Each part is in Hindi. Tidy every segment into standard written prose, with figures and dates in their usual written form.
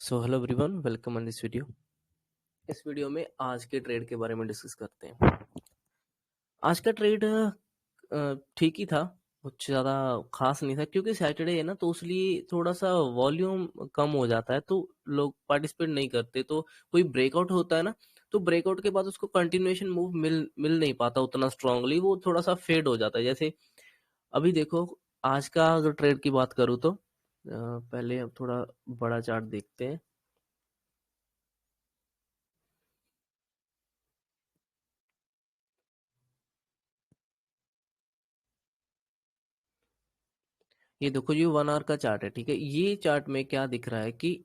So hello everyone, welcome on this video. इस वीडियो में आज के ट्रेड के बारे में डिस्कस करते हैं। आज का ट्रेड ठीक ही था, कुछ ज़्यादा खास नहीं था क्योंकि सैटरडे है ना, तो इसलिए थोड़ा सा वॉल्यूम कम हो जाता है तो लोग पार्टिसिपेट नहीं करते। तो कोई ब्रेकआउट होता है ना, तो ब्रेकआउट के बाद उसको कंटिन्यूएशन मूव मिल नहीं पाता उतना स्ट्रांगली, वो थोड़ा सा फेड हो जाता है। जैसे अभी देखो, आज का अगर ट्रेड की बात करूँ तो पहले अब थोड़ा बड़ा चार्ट देखते हैं। ये देखो, ये 1 आवर का चार्ट है, ठीक है। ये चार्ट में क्या दिख रहा है कि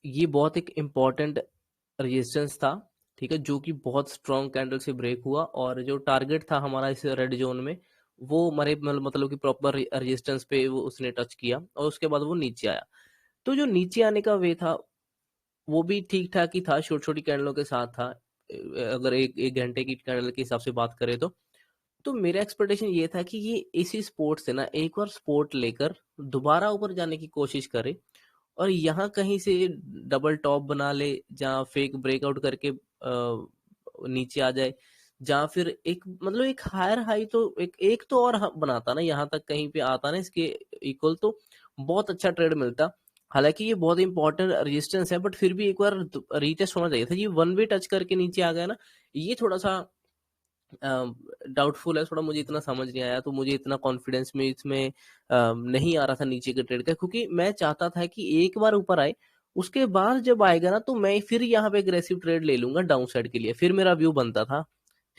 ये बहुत एक इम्पॉर्टेंट रेजिस्टेंस था, ठीक है, जो कि बहुत स्ट्रॉन्ग कैंडल से ब्रेक हुआ और जो टारगेट था हमारा इस रेड जोन में, वो हमारे मतलब कि प्रॉपर रेजिस्टेंस पे वो उसने टच किया और उसके बाद वो नीचे आया। तो जो नीचे आने का वे था वो भी ठीक ठाक ही था, छोटी छोटी कैंडलों के साथ था। अगर एक एक घंटे की कैंडल के हिसाब से बात करें तो मेरा एक्सपेक्टेशन ये था कि ये इसी स्पोर्ट से ना एक बार स्पोर्ट लेकर दोबारा ऊपर जाने की कोशिश करे और यहाँ कहीं से डबल टॉप बना ले, जहाँ फेक ब्रेकआउट करके नीचे आ जाए, जहाँ फिर एक मतलब एक हायर हाई तो एक तो और बनाता ना, यहाँ तक कहीं पे आता ना इसके इक्वल, तो बहुत अच्छा ट्रेड मिलता। हालांकि ये बहुत इंपॉर्टेंट रेजिस्टेंस है, बट फिर भी एक बार रीटेस्ट होना चाहिए था। ये वन वे टच करके नीचे आ गया ना, ये थोड़ा सा डाउटफुल है, थोड़ा मुझे इतना समझ नहीं आया, तो मुझे इतना कॉन्फिडेंस में इसमें नहीं आ रहा था नीचे के ट्रेड का, क्योंकि मैं चाहता था कि एक बार ऊपर आए, उसके बाद जब आएगा ना तो मैं फिर यहाँ पे एग्रेसिव ट्रेड ले लूंगा डाउन साइड के लिए, फिर मेरा व्यू बनता था,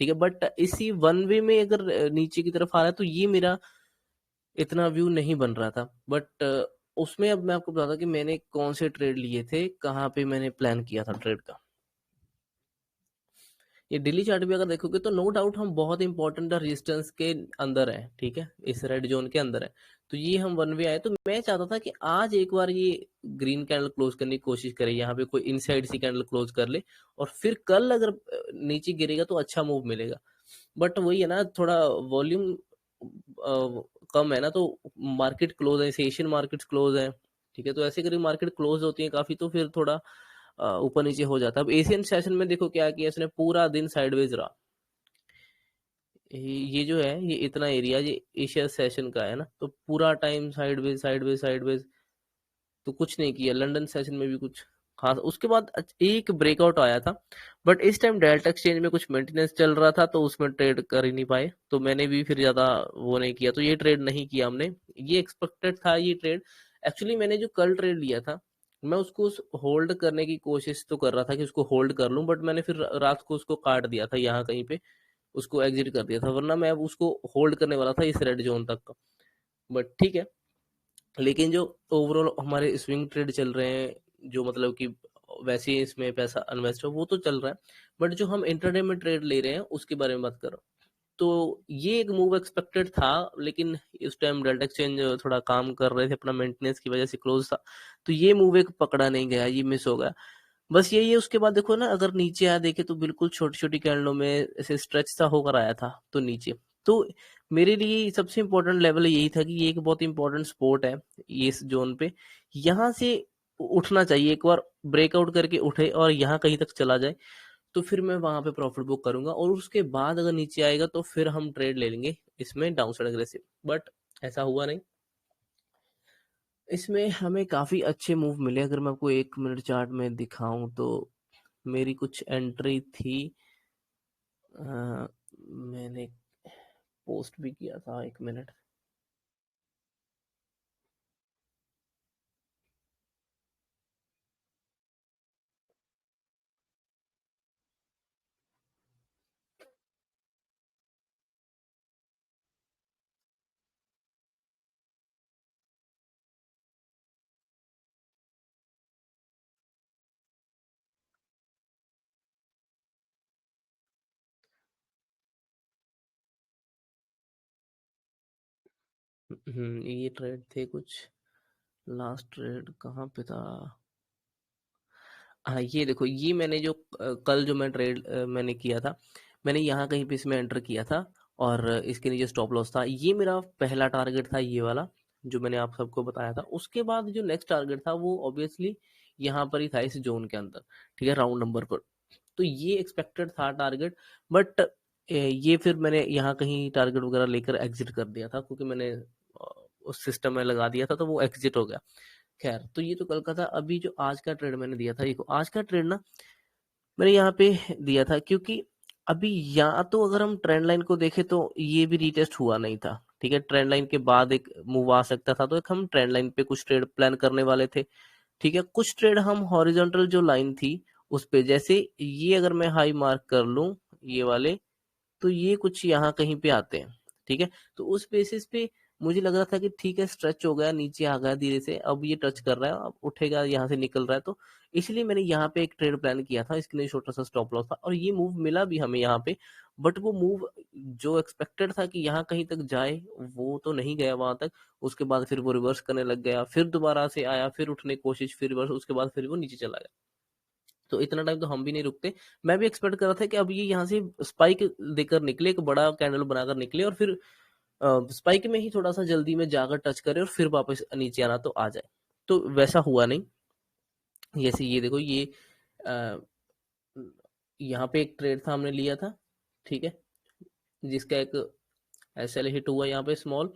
ठीक है। बट इसी वन वे में अगर नीचे की तरफ आ रहा है तो ये मेरा इतना व्यू नहीं बन रहा था। बट उसमें अब मैं आपको बताता कि मैंने कौन से ट्रेड लिए थे, कहाँ पे मैंने प्लान किया था ट्रेड का। ये डेली चार्ट भी अगर देखोगे तो नो डाउट हम बहुत इंपॉर्टेंट रेजिस्टेंस के अंदर है, ठीक है, इस रेड जोन के अंदर है। तो ये हम वन वे आए, तो मैं चाहता था कि आज एक बार ये ग्रीन कैंडल क्लोज करने की कोशिश करे, यहाँ पे कोई इनसाइड सी कैंडल क्लोज कर ले और फिर कल अगर नीचे गिरेगा तो अच्छा मूव मिलेगा। बट वही है ना, थोड़ा वॉल्यूम कम है ना, तो मार्केट क्लोज है, एशियन मार्केट क्लोज है, ठीक है। तो ऐसे करीब मार्केट क्लोज होती है काफी, तो फिर थोड़ा ऊपर नीचे हो जाता है। अब एशियन सेशन में देखो क्या किया इसने, पूरा दिन साइडवेज रहा। ये जो है, ये इतना एरिया ये एशिया सेशन का है ना, तो पूरा टाइम साइडवेज साइडवेज साइडवेज, तो कुछ नहीं किया। लंदन सेशन में भी कुछ खास, उसके बाद एक ब्रेकआउट आया था, बट इस टाइम डेल्टा एक्सचेंज में कुछ मेंटेनेंस चल रहा था, तो उसमें ट्रेड कर ही नहीं पाए, तो मैंने भी फिर ज्यादा वो नहीं किया, तो ये ट्रेड नहीं किया हमने। ये एक्सपेक्टेड था ये ट्रेड। एक्चुअली मैंने जो कल ट्रेड लिया था, मैं उसको होल्ड करने की कोशिश तो कर रहा था कि उसको होल्ड कर लूं, बट मैंने फिर रात को उसको काट दिया था यहाँ कहीं पे, उसको एग्जिट कर दिया था, वरना मैं अब उसको होल्ड करने वाला था इस रेड जोन तक का। बट ठीक है, लेकिन जो ओवरऑल हमारे स्विंग ट्रेड चल रहे हैं, जो मतलब कि वैसे ही इसमें पैसा इन्वेस्ट हो, वो तो चल रहा है, बट जो हम इंटरडे में ट्रेड ले रहे हैं उसके बारे में बात कर रहा हूँ। तो ये एक मूव एक्सपेक्टेड था, लेकिन इस टाइम डेल्टा एक्सचेंज थोड़ा काम कर रहे थे, अपना मेंटेनेंस की वजह से क्लोज था, तो ये मूव एक पकड़ा नहीं गया, ये मिस हो गया। बस यही है। उसके बाद देखो ना, अगर नीचे आया देखे तो बिल्कुल छोटी छोटी कैंडलों में ऐसे स्ट्रेच सा होकर आया था तो नीचे, तो मेरे लिए सबसे इम्पोर्टेंट लेवल यही था कि ये एक बहुत इंपॉर्टेंट स्पोर्ट है, ये इस जोन पे यहाँ से उठना चाहिए, एक बार ब्रेकआउट करके उठे और यहाँ कहीं तक चला जाए, तो फिर मैं वहां पे प्रॉफिट बुक करूंगा, और उसके बाद अगर नीचे आएगा तो फिर हम ट्रेड ले लेंगे इसमें डाउन साइड अग्रेसिव। बट ऐसा हुआ नहीं, इसमें हमें काफी अच्छे मूव मिले। अगर मैं आपको 1 मिनट चार्ट में दिखाऊं तो मेरी कुछ एंट्री थी, मैंने पोस्ट भी किया था, 1 मिनट। ये ट्रेड थे कुछ, लास्ट ट्रेड कहाँ पे था। हाँ, ये देखो, ये मैंने जो कल जो मैं ट्रेड मैंने किया था, मैंने यहाँ कहीं पे इसमें एंटर किया था, और इसके नीचे स्टॉप लॉस था। ये मेरा पहला टारगेट था, ये वाला जो मैंने आप सबको बताया था। उसके बाद जो नेक्स्ट टारगेट था वो ऑब्वियसली यहाँ पर ही था इस जोन के अंदर, ठीक है, राउंड नंबर पर। तो ये एक्सपेक्टेड था टारगेट, बट ये फिर मैंने यहाँ कहीं टारगेट वगैरह लेकर एग्जिट कर दिया था, क्योंकि मैंने उस सिस्टम में लगा दिया था, तो वो एग्जिट हो गया। खैर, तो ये तो कल का था। अभी जो आज का ट्रेड मैंने दिया था, देखो आज का ट्रेड ना मैंने यहाँ पे दिया था, क्योंकि अभी या तो अगर हम ट्रेंड लाइन को देखें तो ये भी रीटेस्ट हुआ नहीं था, ठीक है, ट्रेंड लाइन के बाद एक मूव आ सकता था, तो एक हम ट्रेंड लाइन पे कुछ ट्रेड प्लान करने वाले थे, ठीक है। कुछ ट्रेड हम हॉरिजॉन्टल जो लाइन थी उस पे, जैसे ये अगर मैं हाई मार्क कर लूं ये वाले, तो ये कुछ यहाँ कहीं पे आते हैं, ठीक है। तो उस बेसिस पे मुझे लग रहा था कि ठीक है, स्ट्रेच हो गया, नीचे आ गया धीरे से, अब ये टच कर रहा है, अब उठेगा, यहाँ से निकल रहा है, तो इसलिए मैंने यहाँ पे एक ट्रेड प्लान किया था, इसके लिए छोटा सा स्टॉप लॉस था, और ये मूव मिला भी हमें यहाँ पे। बट वो मूव जो एक्सपेक्टेड था कि यहाँ कहीं तक जाए, वो तो नहीं गया वहां तक। उसके बाद फिर वो रिवर्स करने लग गया, फिर दोबारा से आया, फिर उठने की कोशिश, फिर रिवर्स, उसके बाद फिर वो नीचे चला गया। तो इतना टाइम तो हम भी नहीं रुकते। मैं भी एक्सपेक्ट कर रहा था कि अब ये यहाँ से स्पाइक देकर निकले, एक बड़ा कैंडल बनाकर निकले, और फिर स्पाइक में ही थोड़ा सा जल्दी में जाकर टच करे और फिर वापस नीचे आना तो आ जाए। तो वैसा हुआ नहीं। जैसे ये देखो, ये अ, यहाँ पे एक ट्रेड था, हमने लिया था, ठीक है, जिसका एक एसएल हिट हुआ यहाँ पे स्मॉल।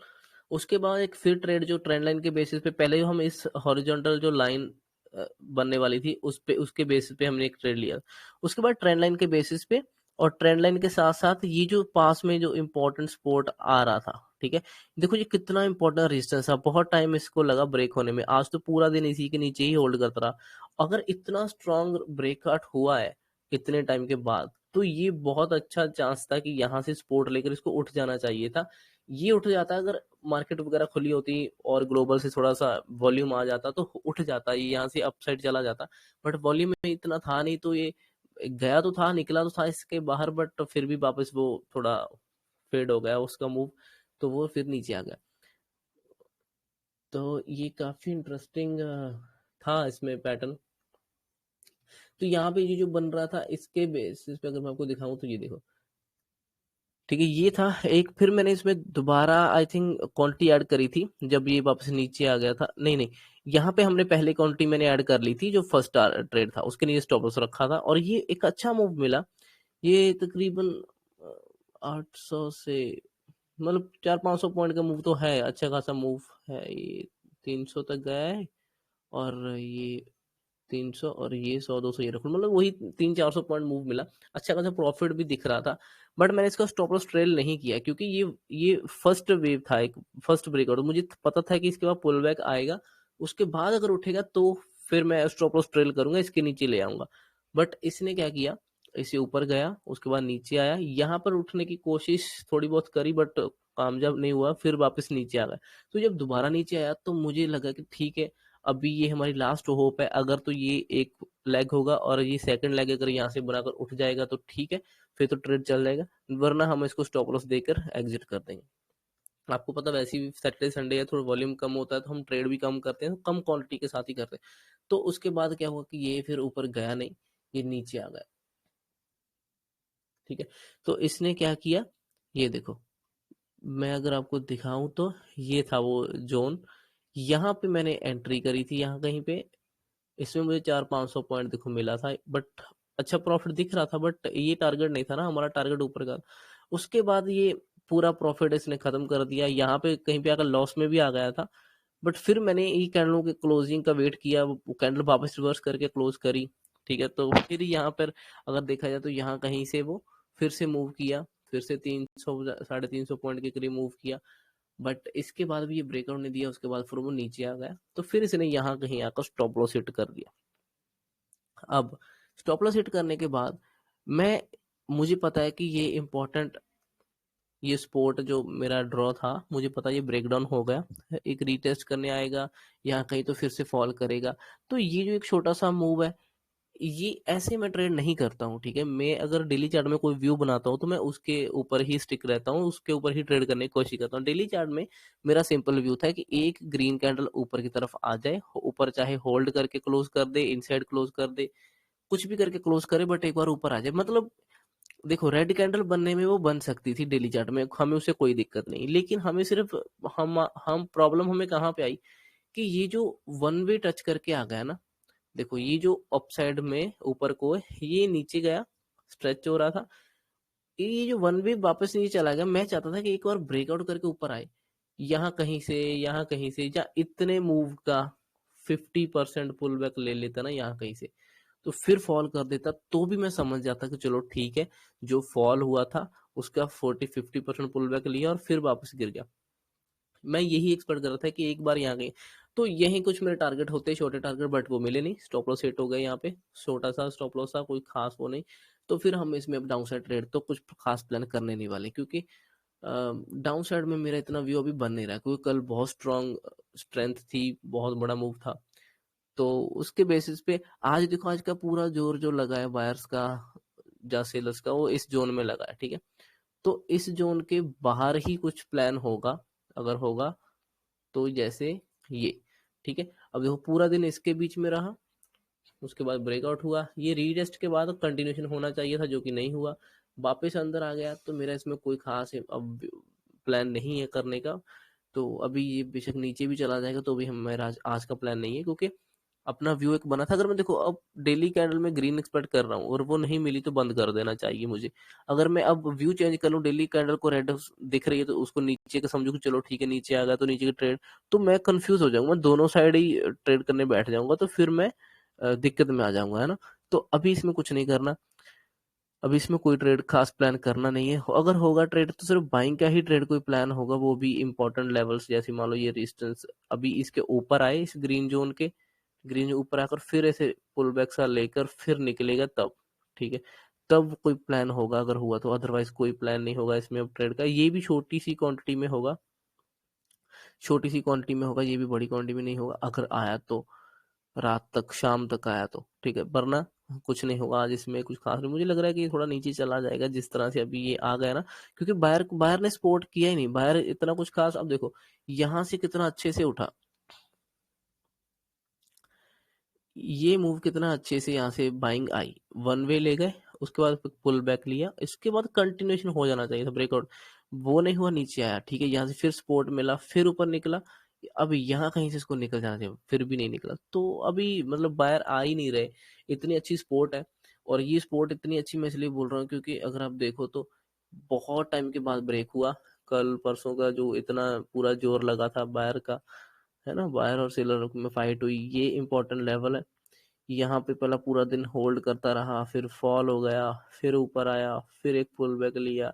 उसके बाद एक फिर ट्रेड जो ट्रेंड लाइन के बेसिस पे, पहले हम इस हॉरिजॉन्टल जो लाइन बनने वाली थी उस पे, उसके बेसिस पे हमने एक ट्रेड लिया। उसके बाद ट्रेंड लाइन के बेसिस पे, और ट्रेंड लाइन के साथ साथ ये जो पास में जो इम्पोर्टेंट सपोर्ट आ रहा था, ठीक है, देखो ये कितना इंपॉर्टेंट रेजिस्टेंस था, बहुत टाइम इसको लगा ब्रेक होने में, आज तो पूरा दिन इसी के नीचे ही होल्ड करता रहा। अगर इतना स्ट्रॉन्ग ब्रेकआउट हुआ है इतने टाइम के बाद, तो ये बहुत अच्छा चांस था कि यहाँ से सपोर्ट लेकर इसको उठ जाना चाहिए था। ये उठ जाता अगर मार्केट वगैरह खुली होती और ग्लोबल से थोड़ा सा वॉल्यूम आ जाता, तो उठ जाता, ये यहाँ से अपसाइड चला जाता। बट वॉल्यूम में इतना था नहीं, तो ये गया तो था, निकला तो था इसके बाहर, बट फिर भी वापस वो थोड़ा फेड हो गया उसका मूव, तो वो फिर नीचे आ गया। तो ये काफी इंटरेस्टिंग था इसमें पैटर्न। तो यहाँ पे ये जो बन रहा था, इसके बेसिस पे अगर मैं आपको दिखाऊं, तो ये देखो, ठीक है, ये था एक। फिर मैंने इसमें दोबारा आई थिंक क्वांटिटी ऐड करी थी, जब ये वापस नीचे आ गया था। नहीं नहीं, यहाँ पे हमने पहले क्वांटिटी मैंने ऐड कर ली थी, जो फर्स्ट ट्रेड था उसके लिए स्टॉप लॉस रखा था, और ये एक अच्छा मूव मिला। ये तकरीबन 800 से, मतलब 400-500 पॉइंट का मूव तो है, अच्छा खासा मूव है ये। 300 तक गया है, और ये 300, और ये 100-200 ये रखो, मतलब वही 300-400 पॉइंट मूव मिला। अच्छा खासा प्रॉफिट भी दिख रहा था। बट मैंने इसका स्टॉप लॉस ट्रेल नहीं किया, क्योंकि ये फर्स्ट वेव था, एक फर्स्ट ब्रेकआउट, मुझे पता था कि इसके बाद पुल बैक आएगा, उसके बाद अगर उठेगा तो फिर मैं स्टॉप लॉस ट्रेल करूंगा, इसके नीचे ले आऊंगा। बट इसने क्या किया, इसे ऊपर गया, उसके बाद नीचे आया, यहाँ पर उठने की कोशिश थोड़ी बहुत करी, बट कामयाब नहीं हुआ, फिर वापस नीचे आ गया। तो जब दोबारा नीचे आया, तो मुझे लगा कि ठीक है, अभी ये हमारी लास्ट होप है, अगर तो ये एक लेग होगा, और ये सेकंड लेग अगर यहाँ से बनाकर उठ जाएगा तो ठीक है, फिर तो ट्रेड चल जाएगा, वरना हम इसको स्टॉप लॉस देकर एग्जिट कर देंगे। आपको पता, वैसे भी सैटरडे संडे है, थोड़ा वॉल्यूम कम होता है, तो हम ट्रेड भी कम करते हैं, तो कम क्वांटिटी के साथ ही करते हैं। तो उसके बाद क्या हुआ कि ये फिर ऊपर गया नहीं, ये नीचे आ गया, ठीक है। तो इसने क्या किया, ये देखो, मैं अगर आपको दिखाऊं तो ये था वो जोन, यहाँ पे मैंने एंट्री करी थी, यहाँ कहीं पे। इसमें मुझे 400-500 पॉइंट देखो मिला था, बट अच्छा प्रॉफिट दिख रहा था, बट ये टारगेट नहीं था ना, हमारा टारगेट ऊपर का। उसके बाद ये पूरा प्रॉफिट इसने खत्म कर दिया, यहाँ पे कहीं पे आकर लॉस में भी आ गया था। बट फिर मैंने ये कैंडलों के क्लोजिंग का वेट किया, वो कैंडल वापस रिवर्स करके क्लोज करी, ठीक है। तो फिर यहाँ पर अगर देखा जाए, तो यहाँ कहीं से वो फिर से मूव किया, फिर से 300 350 पॉइंट के करीब मूव किया। बट इसके बाद भी ये ब्रेकआउट नहीं दिया, उसके बाद फिर वो नीचे आ गया, तो फिर इसने यहाँ कहीं आकर स्टॉप लॉस हिट कर दिया। अब स्टॉप लॉस हिट करने के बाद मैं, मुझे पता है कि ये इम्पोर्टेंट, ये स्पोर्ट जो मेरा ड्रॉ था, मुझे पता है ये ब्रेकडाउन हो गया, एक रीटेस्ट करने आएगा, यहाँ कहीं तो फिर से फॉल करेगा। तो ये जो एक छोटा सा मूव है, ये ऐसे मैं ट्रेड नहीं करता हूँ, ठीक है। मैं अगर डेली चार्ट में कोई व्यू बनाता हूँ, तो मैं उसके ऊपर ही स्टिक रहता हूँ, उसके ऊपर ही ट्रेड करने की कोशिश करता हूँ। डेली चार्ट में मेरा सिंपल व्यू था कि एक ग्रीन कैंडल ऊपर की तरफ आ जाए, ऊपर चाहे होल्ड करके क्लोज कर दे, इनसाइड क्लोज कर दे, कुछ भी करके क्लोज करे, बट एक बार ऊपर आ जाए। मतलब देखो, रेड कैंडल बनने में वो बन सकती थी डेली चार्ट में, हमें उससे कोई दिक्कत नहीं, लेकिन हमें सिर्फ, हम प्रॉब्लम हमें कहाँ पे आई कि ये जो वन वे टच करके आ गया ना, देखो ये जो अपसाइड में ऊपर को है, ये नीचे गया, स्ट्रेच हो रहा था, ये जो वन वे वापस नीचे चला गया। मैं चाहता था कि एक बार ब्रेकआउट करके ऊपर आए, यहाँ कहीं से, या इतने मूव का 50% पुल बैक ले लेता ना यहाँ कहीं से, तो फिर फॉल कर देता, तो भी मैं समझ जाता कि चलो ठीक है, जो फॉल हुआ था उसका 40-50% पुल बैक लिया और फिर वापस गिर गया। मैं यही एक्सपेक्ट कर रहा था कि एक बार यहाँ गई, तो यही कुछ मेरे टारगेट होते, छोटे टारगेट, बट वो मिले नहीं। स्टॉप लॉस हिट हो गए यहाँ पे, छोटा सा स्टॉप लॉस था, कोई खास वो नहीं। तो फिर हम इसमें अब डाउन साइड ट्रेड तो कुछ खास प्लान करने नहीं वाले, क्योंकि डाउन साइड में मेरा इतना व्यू अभी बन नहीं रहा, क्योंकि कल बहुत स्ट्रांग स्ट्रेंथ थी, बहुत बड़ा मूव था। तो उसके बेसिस पे आज देखो, आज का पूरा जोर जो लगा है बायर्स का या सेलर्स का, वो इस जोन में लगा है, ठीक है। तो इस जोन के बाहर ही कुछ प्लान होगा, अगर होगा तो, जैसे ये, ठीक है। अब देखो पूरा दिन इसके बीच में रहा, उसके बाद ब्रेकआउट हुआ, ये रीटेस्ट के बाद कंटिन्यूशन होना चाहिए था, जो कि नहीं हुआ, वापस अंदर आ गया। तो मेरा इसमें कोई खास अब प्लान नहीं है करने का। तो अभी ये बेशक नीचे भी चला जाएगा तो भी हम मेरा आज का प्लान नहीं है, क्योंकि अपना व्यू एक बना था। अगर मैं देखो अब डेली कैंडल में ग्रीन एक्सपेक्ट कर रहा हूँ और वो नहीं मिली तो बंद कर देना चाहिए मुझे। अगर मैं अब व्यू चेंज कर लूँ, डेली कैंडल को रेड दिख रही है तो उसको नीचे का समझू कि चलो ठीक है नीचे आ गया तो नीचे का ट्रेड, तो मैं कंफ्यूज हो जाऊंगा, मैं दोनों साइड ही ट्रेड करने बैठ जाऊंगा, तो फिर मैं दिक्कत में आ जाऊंगा, है ना। तो अभी इसमें कुछ नहीं करना, अभी इसमें कोई ट्रेड खास प्लान करना नहीं है। अगर होगा ट्रेड तो सिर्फ बाइंग का ही ट्रेड कोई प्लान होगा, वो भी इंपॉर्टेंट लेवल्स, जैसे मान लो ये रेजिस्टेंस अभी इसके ऊपर आए, इस ग्रीन जोन के, ग्रीन ऊपर आकर फिर ऐसे पुल बैक सा लेकर फिर निकलेगा तब, ठीक है, तब कोई प्लान होगा अगर हुआ तो, अदरवाइज कोई प्लान नहीं होगा इसमें अब ट्रेड का। ये भी छोटी सी क्वांटिटी में होगा, छोटी सी क्वांटिटी में होगा, ये भी बड़ी क्वांटिटी में नहीं होगा। अगर आया तो रात तक, शाम तक आया तो ठीक है, वरना कुछ नहीं होगा आज इसमें कुछ खास नहीं। मुझे लग रहा है कि ये थोड़ा नीचे चला जाएगा जिस तरह से अभी ये आ गया ना, क्योंकि बायर बायर ने सपोर्ट किया ही नहीं, बायर इतना कुछ खास। अब देखो यहाँ से कितना अच्छे से उठा, ये मूव कितना अच्छे से यहाँ से बाइंग आई, वन वे ले गए, उसके बाद पुल बैक लिया, इसके बाद कंटिन्यूशन हो जाना चाहिए था ब्रेकआउट, वो नहीं हुआ, नीचे आया, ठीक है, यहाँ से फिर सपोर्ट मिला, फिर ऊपर निकला, अब यहाँ कहीं से इसको निकल जाना चाहिए, फिर भी नहीं निकला। तो अभी मतलब बायर आ ही नहीं रहे, इतनी अच्छी स्पोर्ट है। और ये स्पोर्ट इतनी अच्छी मैं इसलिए बोल रहा हूँ क्योंकि अगर आप देखो तो बहुत टाइम के बाद ब्रेक हुआ, कल परसों का जो इतना पूरा जोर लगा था बायर का, है ना, बायर और सेलर में फाइट हुई, ये इंपॉर्टेंट लेवल है। यहाँ पे पहला पूरा दिन होल्ड करता रहा, फिर फॉल हो गया, फिर ऊपर आया, फिर एक पुल बैक लिया,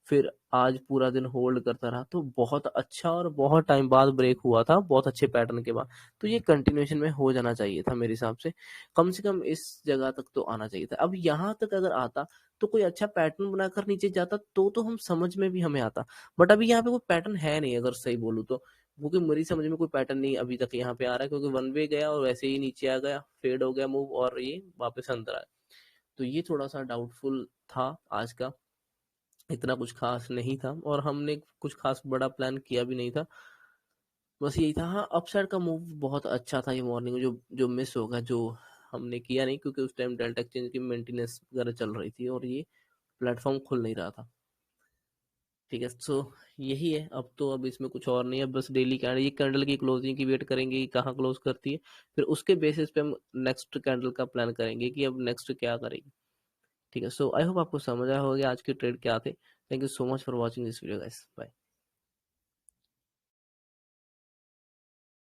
फिर आज पूरा दिन होल्ड करता रहा, तो बहुत अच्छा और बहुत टाइम बाद ब्रेक हुआ था, बहुत अच्छे पैटर्न के बाद। तो ये कंटिन्यूएशन में हो जाना चाहिए था मेरे हिसाब से कम इस जगह तक तो आना चाहिए था। अब यहाँ तक अगर आता तो कोई अच्छा पैटर्न बनाकर नीचे जाता, तो हम समझ में भी हमें आता, बट अभी यहाँ पे कोई पैटर्न है नहीं, अगर सही बोलूँ तो, क्योंकि मेरी समझ में कोई पैटर्न नहीं अभी तक यहाँ पे आ रहा है, क्योंकि वन वे गया और वैसे ही नीचे आ गया, फेड हो गया मूव और ये वापस अंदर आया। तो ये थोड़ा सा डाउटफुल था आज का, इतना कुछ खास नहीं था और हमने कुछ खास बड़ा प्लान किया भी नहीं था, बस यही था। हाँ, अपसाइड का मूव बहुत अच्छा था ये मॉर्निंग में, जो जो मिस होगा, जो हमने किया नहीं, क्योंकि उस टाइम डेल्टा एक्सचेंज की मेंटेनेंस वगैरह चल रही थी और ये प्लेटफॉर्म खुल नहीं रहा था, ठीक है। सो यही है, अब तो अब इसमें कुछ और नहीं है, बस डेली कैंडल, ये कैंडल की क्लोजिंग की वेट करेंगे कि कहाँ क्लोज करती है, फिर उसके बेसिस पे हम नेक्स्ट कैंडल का प्लान करेंगे कि अब नेक्स्ट क्या करेंगे, ठीक है। सो आई होप आपको समझ आया होगा आज के ट्रेड क्या थे। Thank you so much for watching this video guys, bye.